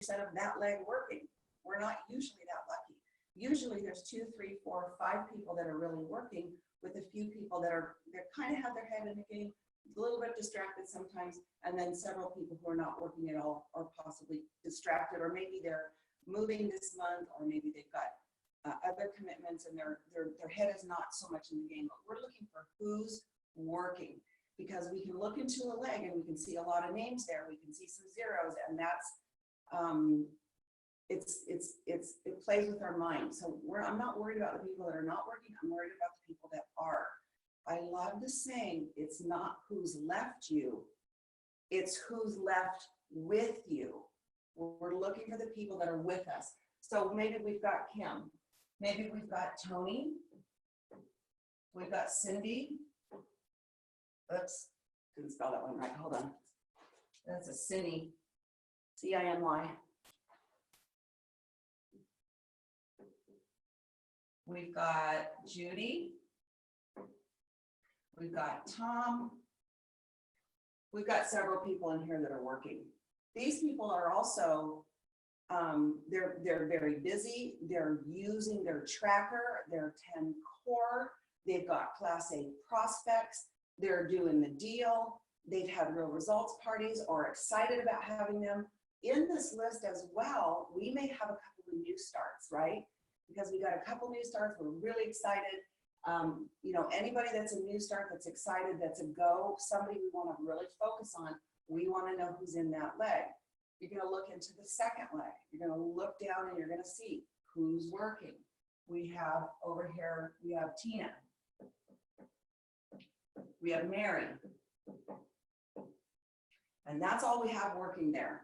of that leg working. We're not usually that lucky. Usually there's 2, 3, 4, 5 people that are really working, with a few people that kind of have their head in the game, a little bit distracted sometimes, and then several people who are not working at all or possibly distracted, or maybe they're moving this month, or maybe they've got other commitments and their head is not so much in the game. But we're looking for who's working, because we can look into a leg and we can see a lot of names there. We can see some zeros, and that's it plays with our mind. So I'm not worried about the people that are not working. I'm worried about the people that are. I love the saying, it's not who's left you, it's who's left with you. We're looking for the people that are with us. So maybe we've got Kim, maybe we've got Tony, we've got Cindy. Oops, didn't spell that one right, hold on. That's a Cindy, C-I-N-Y. We've got Judy. We've got Tom. We've got several people in here that are working. These people are also, they're very busy. They're using their tracker, their 10 core. They've got Class A prospects. They're doing the deal. They've had real results parties or excited about having them. In this list as well, we may have a couple of new starts, right? Because we got a couple new starts, we're really excited. You know, anybody that's a new start, that's excited, that's a go, somebody we want to really focus on, we want to know who's in that leg. You're going to look into the second leg. You're going to look down and you're going to see who's working. We have over here, we have Tina. We have Mary. And that's all we have working there.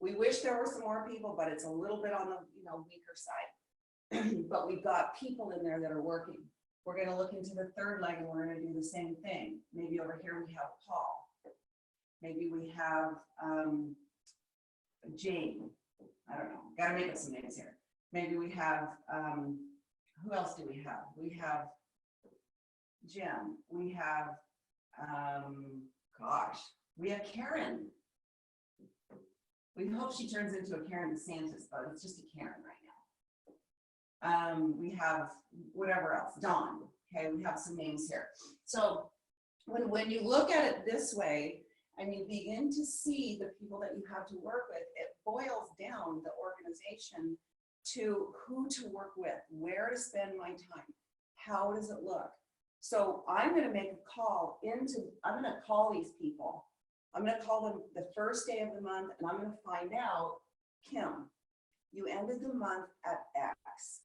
We wish there were some more people, but it's a little bit on the weaker side. But we've got people in there that are working. We're going to look into the third leg and we're going to do the same thing. Maybe over here we have Paul. Maybe we have Jane. I don't know. Got to make up some names here. Maybe we have, who else do we have? We have Jim. We have, we have Karen. We hope she turns into a Karen DeSantis, but it's just a Karen right now. We have whatever else, Dawn. Okay, we have some names here. So when you look at it this way and you begin to see the people that you have to work with, it boils down the organization to who to work with, where to spend my time, how does it look. So I'm going to make a call I'm going to call these people. I'm going to call them the first day of the month, and I'm going to find out, Kim, you ended the month at X.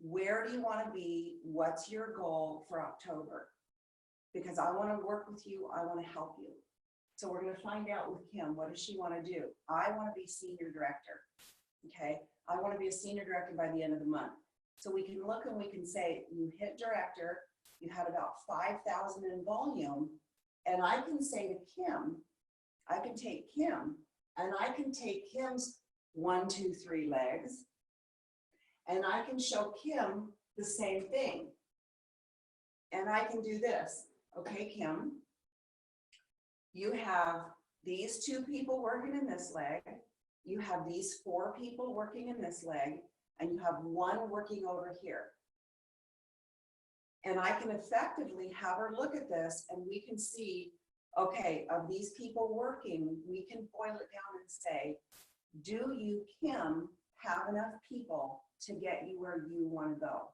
Where do you want to be? What's your goal for October? Because I want to work with you. I want to help you. So we're going to find out with Kim, what does she want to do? I want to be senior director. Okay. I want to be a senior director by the end of the month. So we can look and we can say, you hit director, you had about 5,000 in volume. And I can say to Kim, I can take Kim and I can take Kim's 1, 2, 3 legs. And I can show Kim the same thing. And I can do this. Okay, Kim, you have these 2 people working in this leg. You have these 4 people working in this leg. And you have 1 working over here. And I can effectively have her look at this and we can see, okay, of these people working, we can boil it down and say, do you, Kim, have enough people to get you where you want to go?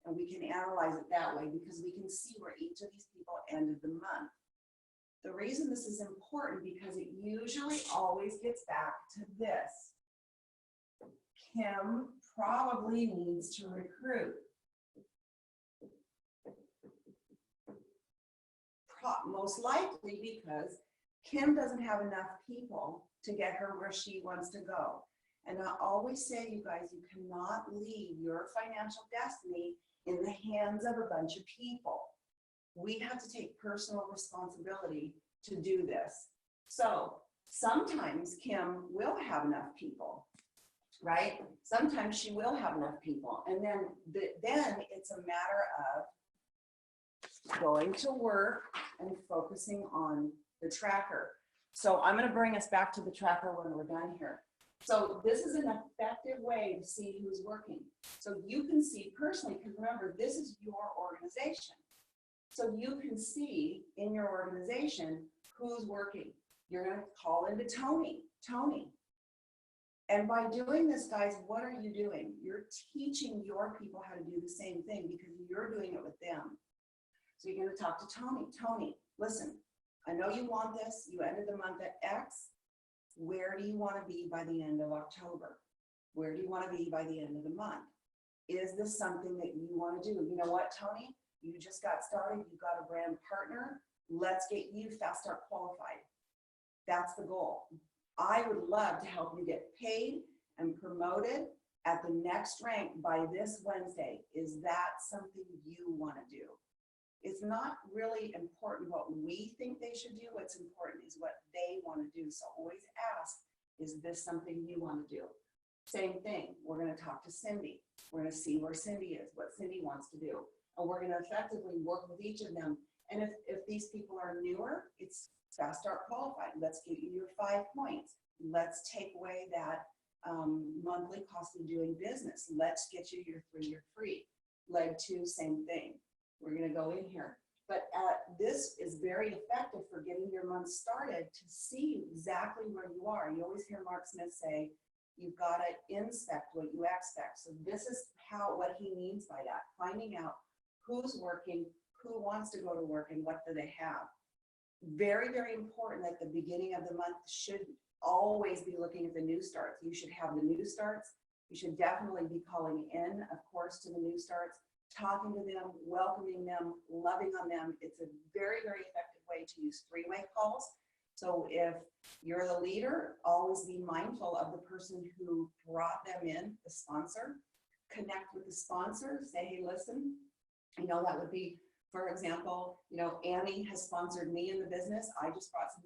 And we can analyze it that way because we can see where each of these people ended the month. The reason this is important because it usually always gets back to this. Kim probably needs to recruit. Most likely because Kim doesn't have enough people to get her where she wants to go. And I always say, you guys, you cannot leave your financial destiny in the hands of a bunch of people. We have to take personal responsibility to do this. So sometimes Kim will have enough people, right? Sometimes she will have enough people. And then it's a matter of going to work and focusing on the tracker. So I'm going to bring us back to the tracker when we're done here. So this is an effective way to see who's working. So you can see personally, because remember, this is your organization. So you can see in your organization who's working. You're going to call into Tony. And by doing this, guys, what are you doing? You're teaching your people how to do the same thing because you're doing it with them. So you're going to talk to Tony. Tony, listen, I know you want this. You ended the month at X. Where do you want to be by the end of October? Where do you want to be by the end of the month? Is this something that you want to do? You know what, Tony? You just got started. You got a brand partner. Let's get you Fast Start qualified. That's the goal. I would love to help you get paid and promoted at the next rank by this Wednesday. Is that something you want to do? It's not really important what we think they should do. What's important is what they want to do. So always ask, is this something you want to do? Same thing. We're going to talk to Cindy. We're going to see where Cindy is, what Cindy wants to do. And we're going to effectively work with each of them. And if these people are newer, it's Fast Start qualified. Let's get you your 5 points. Let's take away that monthly cost of doing business. Let's get you your 3-year free. Leg 2, same thing. We're going to go in here. But this is very effective for getting your month started to see exactly where you are. You always hear Mark Smith say, you've got to inspect what you expect. So this is what he means by that, finding out who's working, who wants to go to work, and what do they have. Very, very important at the beginning of the month, should always be looking at the new starts. You should have the new starts. You should definitely be calling in, of course, to the new starts, talking to them, welcoming them, loving on them. It's a very, very effective way to use 3-way calls. So if you're the leader, always be mindful of the person who brought them in, the sponsor. Connect with the sponsor, say, hey, listen, you know, that would be, for example, you know, Annie has sponsored me in the business. I just brought some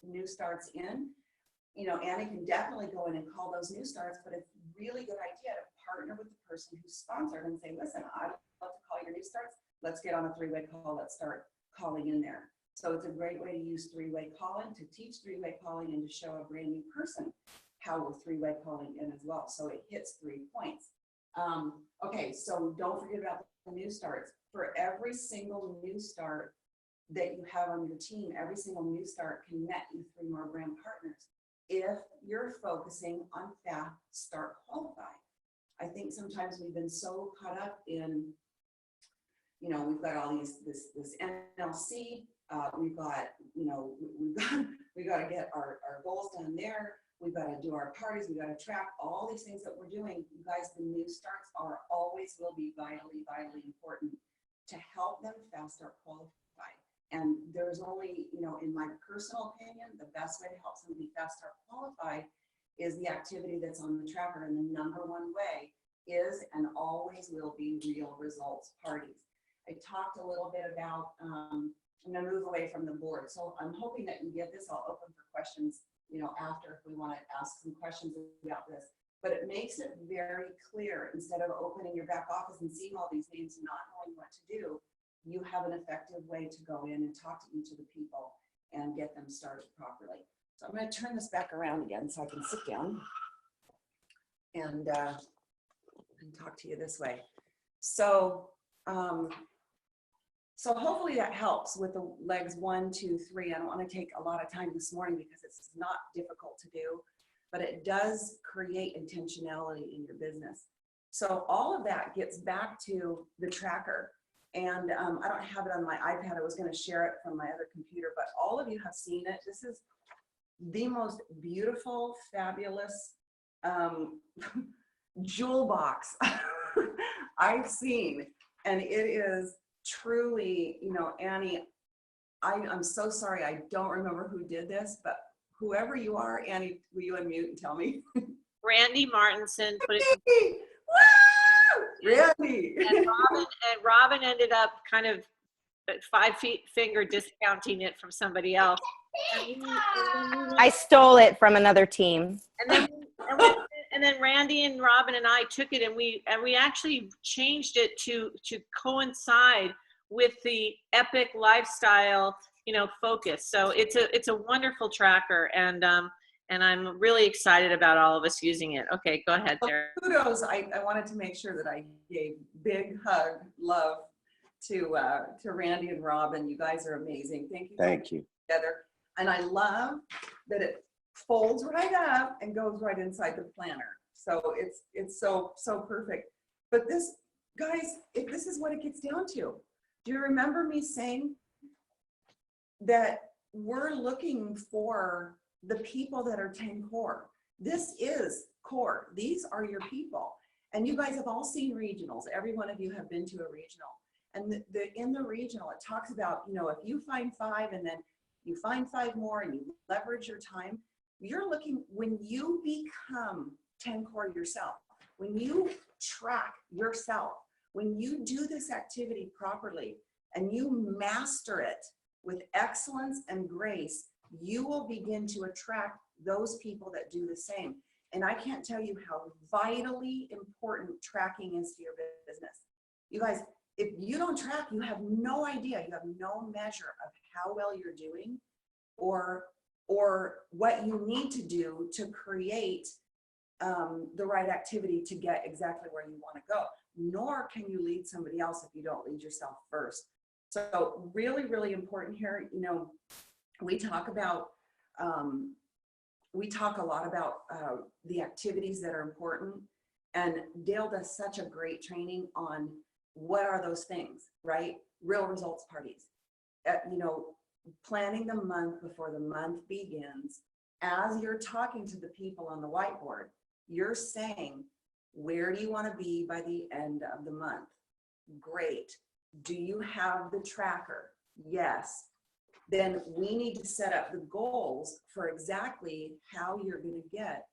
new starts in. You know, Annie can definitely go in and call those new starts, but it's a really good idea to partner with the person who's sponsored and say, listen, I'd love to call your new starts. Let's get on a 3-way call. Let's start calling in there. So it's a great way to use 3-way calling, to teach 3-way calling, and to show a brand new person how we're 3-way calling in as well. So it hits 3 points. Okay, so don't forget about the new starts. For every single new start that you have on your team, every single new start can net you 3 more brand partners if you're focusing on Fast Start qualified. I think sometimes we've been so caught up in, you know, we've got all this NLC, we've got, you know, we got to get our goals done there. We've got to do our parties. We've got to track all these things that we're doing. You guys, the new starts are always will be vitally, vitally important to help them Fast Start qualified. And there's only, you know, in my personal opinion, the best way to help somebody Fast Start qualified is the activity that's on the tracker. And the #1 way is and always will be real results parties. I talked a little bit about, I'm going to move away from the board. So I'm hoping that you get this. I'll open for questions, you know, after, if we want to ask some questions about this. But it makes it very clear, instead of opening your back office and seeing all these names and not knowing what to do, you have an effective way to go in and talk to each of the people and get them started properly. So I'm going to turn this back around again so I can sit down and talk to you this way. So, so hopefully that helps with the legs 1, 2, 3. I don't want to take a lot of time this morning because it's not difficult to do, but it does create intentionality in your business. So all of that gets back to the tracker. And I don't have it on my iPad. I was going to share it from my other computer, but all of you have seen it. This is the most beautiful, fabulous jewel box I've seen. And it is truly, you know, Annie, I'm so sorry. I don't remember who did this, but whoever you are, Annie, will you unmute and tell me? Randy Martinson put it. Randy. And Robin ended up kind of 5 finger discounting it from somebody else. I stole it from another team. And then Randy and Robin and I took it and we actually changed it to coincide with the epic lifestyle focus. So it's a wonderful tracker, and I'm really excited about all of us using it. Okay, go ahead there. Kudos. I wanted to make sure that I gave big hug, love to Randy and Robin. You guys are amazing. Thank you. Thank you. Together. And I love that it folds right up and goes right inside the planner. So it's so perfect. But this, guys, if this is what it gets down to, do you remember me saying that we're looking for the people that are 10 core? This is core. These are your people. And you guys have all seen regionals. Every one of you have been to a regional. And in the regional, it talks about, if you find 5 and then you find 5 more and you leverage your time, you're looking, when you become 10 core yourself, when you track yourself, when you do this activity properly and you master it with excellence and grace, you will begin to attract those people that do the same. And I can't tell you how vitally important tracking is to your business. You guys, if you don't track, you have no idea, you have no measure of how well you're doing or what you need to do to create the right activity to get exactly where you want to go. Nor can you lead somebody else if you don't lead yourself first. So really, really important here. We talk about, we talk a lot about the activities that are important, and Dale does such a great training on what are those things, right? Real results parties, planning the month before the month begins. As you're talking to the people on the whiteboard, you're saying, where do you want to be by the end of the month? Great. Do you have the tracker? Yes. Then we need to set up the goals for exactly how you're going to get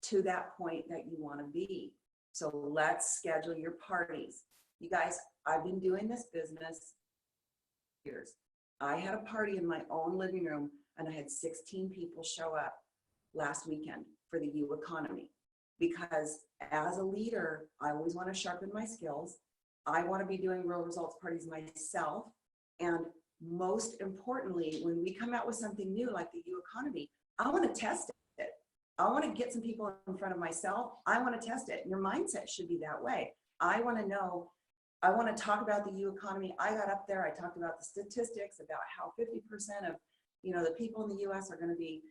to that point that you want to be. So let's schedule your parties. You guys, I've been doing this business years. I had a party in my own living room and I had 16 people show up last weekend for the U economy, because as a leader, I always want to sharpen my skills. I want to be doing real results parties myself. And most importantly, when we come out with something new like the U economy, I want to test it. I want to get some people in front of myself. I want to test it. Your mindset should be that way. I want to know, I want to talk about the U economy. I got up there, I talked about the statistics about how 50% of the people in the US are going to be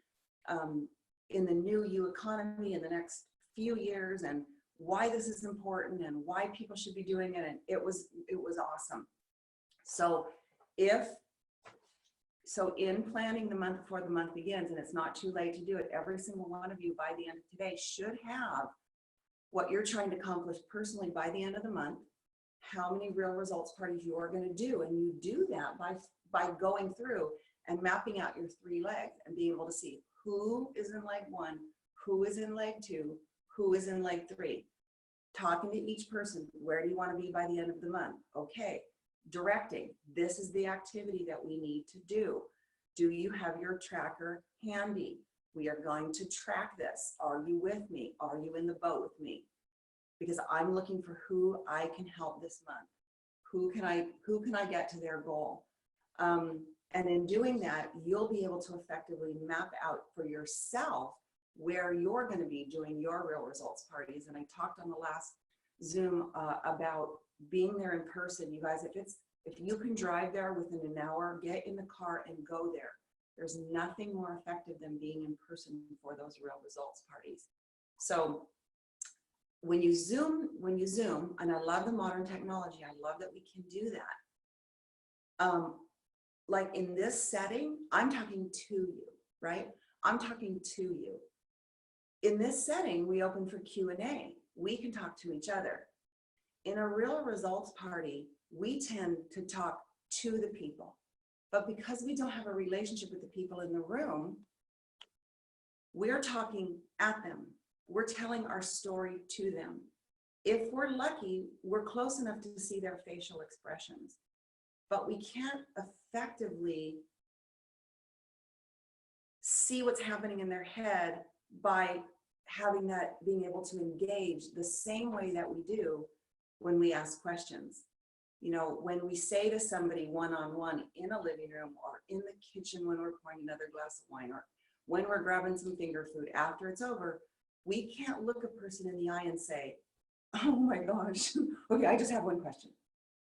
in the new U economy in the next few years, and why this is important and why people should be doing it. And it was awesome. So in planning the month before the month begins, and it's not too late to do it, every single one of you by the end of today should have what you're trying to accomplish personally by the end of the month, how many real results parties you are going to do. And you do that by going through and mapping out your 3 legs and being able to see who is in leg 1, who is in leg 2, who is in leg 3. Talking to each person, where do you want to be by the end of the month? Okay. Directing, this is the activity that we need to do. Do you have your tracker handy? We are going to track this. Are you with me? Are you in the boat with me? Because I'm looking for who I can help this month. Who can I get to their goal? And in doing that, you'll be able to effectively map out for yourself where you're going to be doing your real results parties. And I talked on the last Zoom about being there in person. You guys, if you can drive there within an hour, get in the car and go there. There's nothing more effective than being in person for those real results parties. So when you Zoom, and I love the modern technology, I love that we can do that. Like in this setting, I'm talking to you, right? I'm talking to you. In this setting, we open for Q&A. We can talk to each other. In a real results party, we tend to talk to the people. But because we don't have a relationship with the people in the room, we're talking at them. We're telling our story to them. If we're lucky, we're close enough to see their facial expressions. But we can't effectively see what's happening in their head by being able to engage the same way that we do when we ask questions. You know, when we say to somebody one-on-one in a living room or in the kitchen when we're pouring another glass of wine, or when we're grabbing some finger food after it's over, we can't look a person in the eye and say, oh my gosh, okay, I just have one question.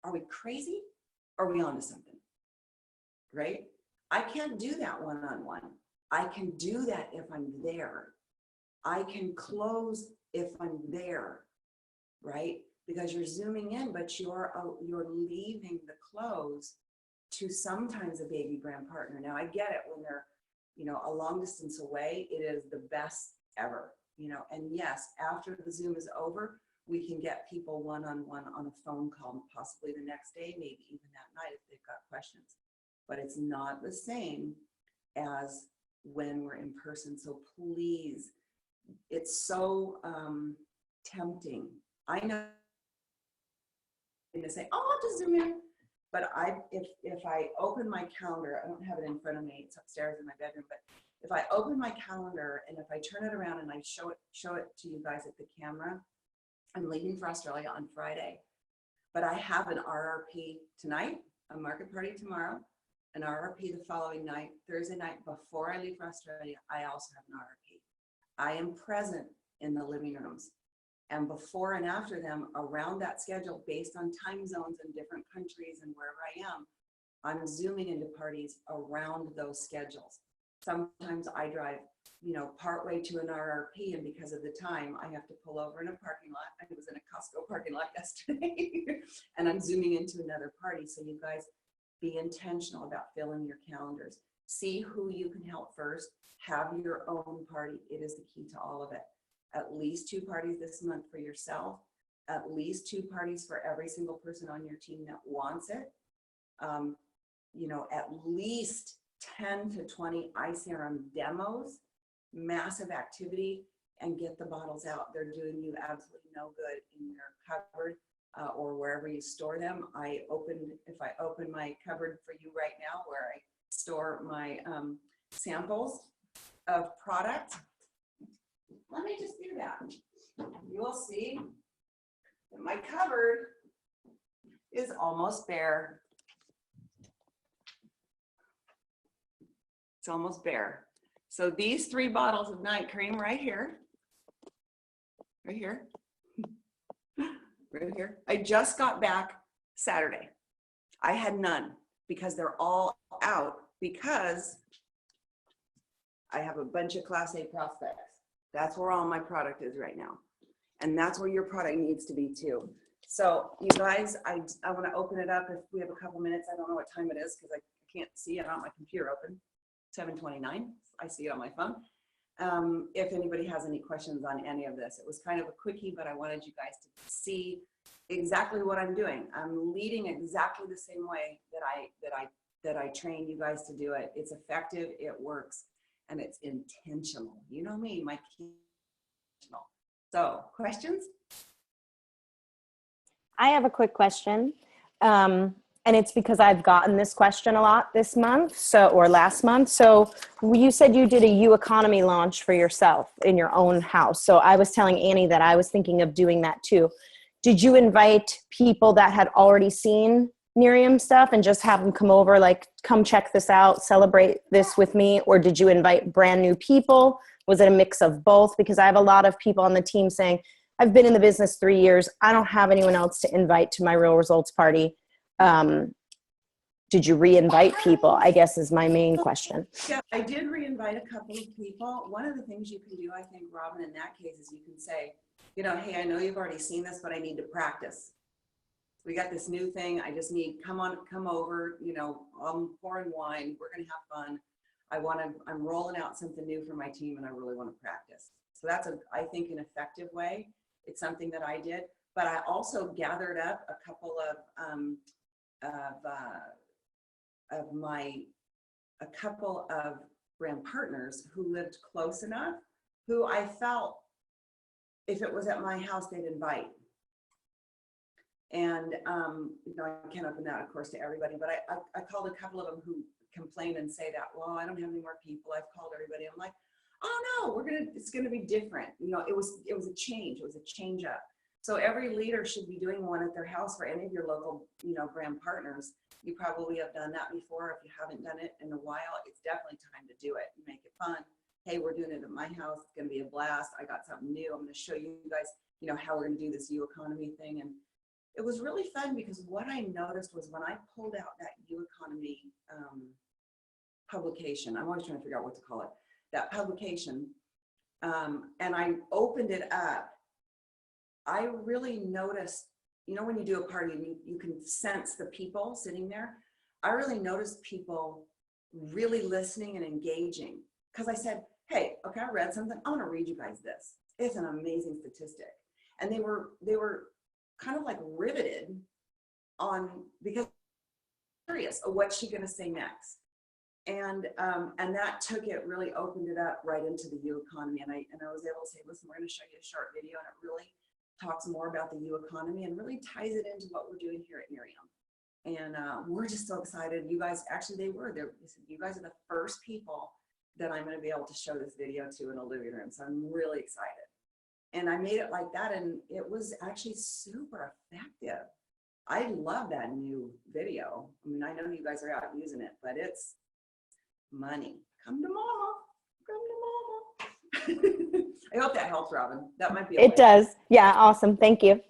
Are we crazy? Are we onto something? Right? I can't do that one-on-one. I can do that if I'm there. I can close if I'm there, right? Because you're zooming in, but you're leaving the close to sometimes a baby brand partner. Now I get it when they're, you know, a long distance away, it is the best ever, you know, and yes, after the Zoom is over, we can get people one-on-one on a phone call, possibly the next day, maybe even that night if they've got questions. But it's not the same as when we're in person. So please, it's so tempting. I know to say, oh, I'll just Zoom in. But if I open my calendar, I don't have it in front of me, it's upstairs in my bedroom, but if I open my calendar and if I turn it around and I show it to you guys at the camera, I'm leaving for Australia on Friday, but I have an RRP tonight, a market party tomorrow, an RRP the following night, Thursday night before I leave for Australia, I also have an RRP. I am present in the living rooms. And before and after them, around that schedule, based on time zones in different countries and wherever I am, I'm zooming into parties around those schedules. Sometimes I drive, you know, partway to an RRP, and because of the time, I have to pull over in a parking lot. I was in a Costco parking lot yesterday, and I'm zooming into another party. So you guys be intentional about filling your calendars. See who you can help first. Have your own party. It is the key to all of it. At least 2 parties this month for yourself, at least 2 parties for every single person on your team that wants it. You know, at least 10 to 20 eye serum demos, massive activity, and get the bottles out. They're doing you absolutely no good in your cupboard or wherever you store them. If I open my cupboard for you right now, where I store my samples of product, let me just do that. You will see that my cupboard is almost bare. It's almost bare. So these 3 bottles of night cream right here, right here, right here. I just got back Saturday. I had none because they're all out because I have a bunch of Class A prospects. That's where all my product is right now. And that's where your product needs to be too. So you guys, I want to open it up if we have a couple minutes. I don't know what time it is because I can't see. I don't have my computer open. 7:29. I see it on my phone. If anybody has any questions on any of this, it was kind of a quickie, but I wanted you guys to see exactly what I'm doing. I'm leading exactly the same way that I train you guys to do it. It's effective, it works, and it's intentional. You know me, my key intentional. So, questions? I have a quick question. And it's because I've gotten this question a lot this month, or last month. So you said you did a U economy launch for yourself in your own house. So I was telling Annie that I was thinking of doing that too. Did you invite people that had already seen Miriam stuff and just have them come over, like, come check this out, celebrate this with me? Or did you invite brand new people? Was it a mix of both? Because I have a lot of people on the team saying, I've been in the business 3 years. I don't have anyone else to invite to my Real Results party. Did you re-invite people, I guess, is my main question. Yeah, I did re-invite a couple of people. One of the things you can do, I think, Robin, in that case, is you can say, you know, hey, I know you've already seen this, but I need to practice. We got this new thing. I just need, come over, you know, I'm pouring wine. We're going to have fun. I'm rolling out something new for my team and I really want to practice. So that's I think, an effective way. It's something that I did, but I also gathered up a couple of brand partners who lived close enough, who I felt if it was at my house, they'd invite. And, you know, I can't open that, of course, to everybody, but I called a couple of them who complain and say that, well, I don't have any more people. I've called everybody. I'm like, oh no, it's going to be different. You know, it was a change. It was a change up. So every leader should be doing one at their house for any of your local, you know, brand partners. You probably have done that before. If you haven't done it in a while, it's definitely time to do it. Make it fun. Hey, we're doing it at my house. It's going to be a blast. I got something new. I'm going to show you guys, you know, how we're going to do this U economy thing. And it was really fun because what I noticed was when I pulled out that U economy publication, I'm always trying to figure out what to call it, that publication, and I opened it up, I really noticed, you know, when you do a party, you can sense the people sitting there. I really noticed people really listening and engaging because I said, hey, okay, I read something. I want to read you guys this. It's an amazing statistic. And they were kind of like riveted on, because curious of what's she going to say next. And that took it, really opened it up right into the U economy. And I was able to say, listen, we're going to show you a short video, and it really talks more about the U economy and really ties it into what we're doing here at Miriam. And we're just so excited. You guys, actually they said, you guys are the first people that I'm going to be able to show this video to in a living room. So I'm really excited. And I made it like that, and it was actually super effective. I love that new video. I mean, I know you guys are out using it, but it's money. Come to mama. Come to mama. I hope that helps, Robin. That might be a It way. does. Yeah, awesome. Thank you.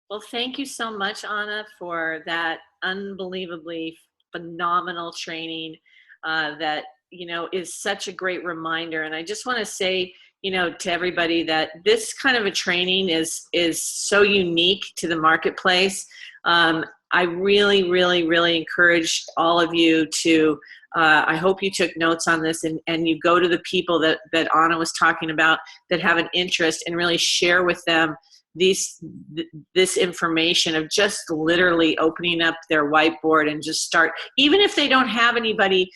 Well, thank you so much, Aana, for that unbelievably phenomenal training that, you know, is such a great reminder. And I just want to say, you know, to everybody that this kind of a training is so unique to the marketplace. I really, really, really encourage all of you to, I hope you took notes on this and you go to the people that Aana was talking about that have an interest and really share with them this information of just literally opening up their whiteboard and just start, even if they don't have anybody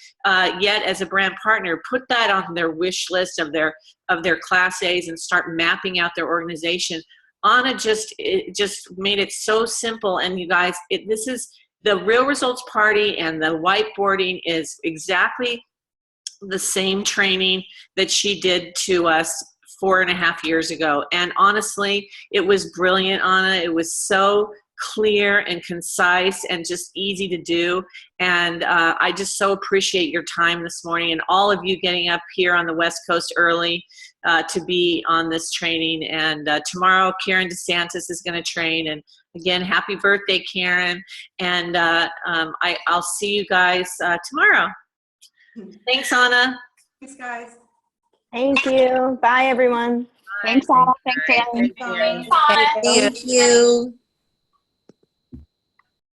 yet as a brand partner, put that on their wish list of their Class A's and start mapping out their organization. Aana just made it so simple. And you guys, this is the Real Results Party, and the whiteboarding is exactly the same training that she did to us 4.5 years ago. And honestly, it was brilliant, Aana. It was so clear and concise and just easy to do. And I just so appreciate your time this morning and all of you getting up here on the West Coast early to be on this training. And tomorrow, Karen DeSantis is going to train. And again, happy birthday, Karen. And I'll see you guys tomorrow. Thanks, Aana. Thanks, guys. Thank you. Bye, everyone. Thanks all. Thanks, Anne. Bye. Thank you.